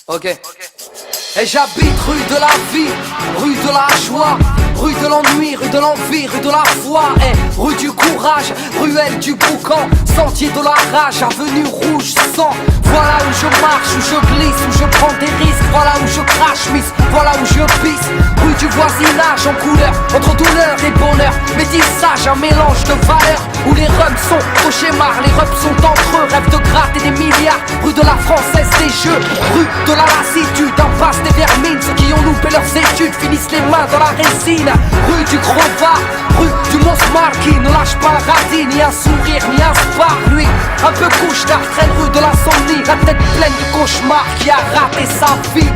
Ok. Et j'habite rue de la vie, rue de la joie, rue de l'ennui, rue de l'envie, rue de la foi. Et rue du courage, ruelle du boucan, sentier de la rage, avenue rouge sang. Voilà où je marche, où je glisse, où je prends des risques. Voilà où je crache, miss, voilà où je pisse. Rue du voisinage en couleur, entre douleur et bonheur. Métissage, un mélange de valeurs, où les rums sont au schéma, les rubs sont entre eux. Rêve de gratter des milliards, rue de la Française des Jeux. Rue de la lassitude, impasse des vermines. Ceux qui ont loupé leurs études finissent les mains dans la résine. Rue du Grova, rue du Mont-Smart, qui ne lâche pas un radis, ni un sourire, ni un spar. Lui, un peu couche-tard, traîne rue de l'insomnie, la tête pleine de cauchemars, qui a raté sa vie.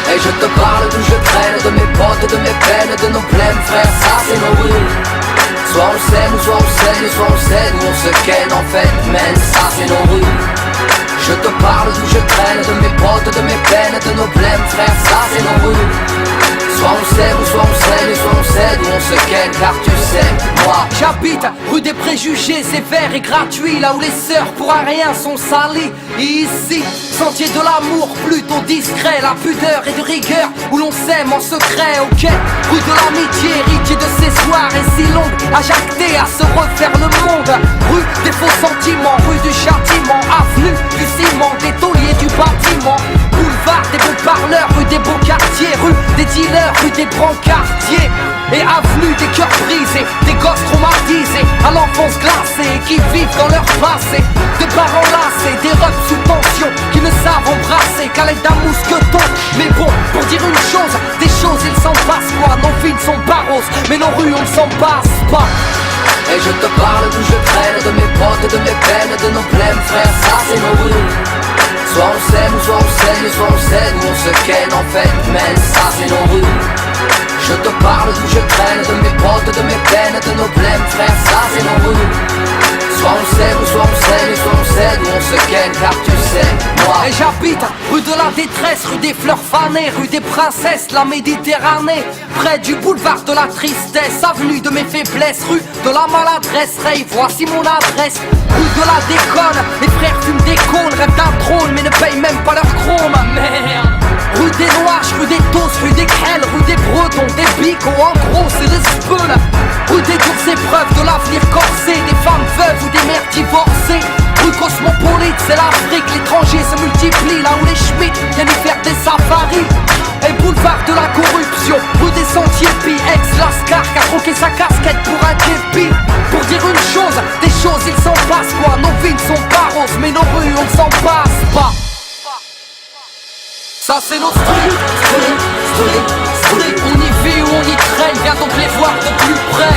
Et je te parle d'où je traîne, de mes potes, de mes peines, de nos plaines, frère, ça c'est nos rues. Soit on s'aime, ou soit on saigne, soit on cède, ou on se ken en fait, man, ça c'est nos rues. Je te parle d'où je traîne, de mes potes, de mes peines, de nos blèmes, frère, ça c'est nos rues. Soit on s'aime, ou soit on saigne, soit on cède, ou on se ken, car tu sais, moi j'habite rue des préjugés sévères et gratuits, là où les sœurs pour un rien sont salies. Et ici, sentier de l'amour plutôt discret, la pudeur et de rigueur, où l'on s'aime en secret, ok. Rue de l'amitié, héritier de ces soirées si longues, à jacter, à se refaire le monde. Rue des faux sentiments, rue du châtiment, avenue du ciment, des tauliers du bâtiment. Boulevard des beaux parleurs, rue des beaux quartiers, rue des dealers, rue des brancardiers. Et avenue des cœurs brisés, des gosses traumatisés, à l'enfance glacée, qui vivent dans leur passé. Des parents lassés, des refs sous tension, qui ne savent embrasser qu'à l'aide d'un mousqueton. Mais bon, pour dire une chose, des choses il s'en passe quoi. Nos vies ne sont pas roses, mais nos rues on ne s'en passe pas. Et je te parle d'où je traîne, de mes potes, de mes peines, de nos blèmes, frère, ça c'est nos rues. Soit on s'aime, soit on saigne, soit on cède, ou on se ken en fait, mais ça c'est nos rues. Je te parle d'où je traîne, de mes potes, de mes peines, de nos blèmes, frère, ça c'est nos rues. Soit on s'aime, soit on saigne, soit on cède, ou on se ken, car tu sais, moi. Et j'habite rue de la détresse, rue des fleurs fanées, rue des princesses, la Méditerranée. Près du boulevard de la tristesse, avenue de mes faiblesses, rue de la maladresse. Ray, voici mon adresse. Rue de la déconne, les frères fument des cônes, rêvent d'un trône, mais ne payent même pas leur chrome. Merde. Rue des Noaches, rue des Tos, rue des Crelles, rue des Bretons, des Bicots, en gros c'est le spoon. Rue des dures épreuves de l'avenir corsé, des femmes veuves ou des mères divorcées. Rue cosmopolite, c'est l'Afrique, l'étranger se multiplie, là où les Schmitt viennent y faire des safaris. Et boulevard de la corruption, rue des Sentiers Pis, ex-Lascar qui a troqué sa casquette pour un képi. Pour dire une chose, des choses il s'en passe quoi. Nos vies ne sont pas roses, mais nos rues on ne s'en passe pas. Ça c'est nos streets, on y vit ou on y traîne, viens donc les voir de plus près.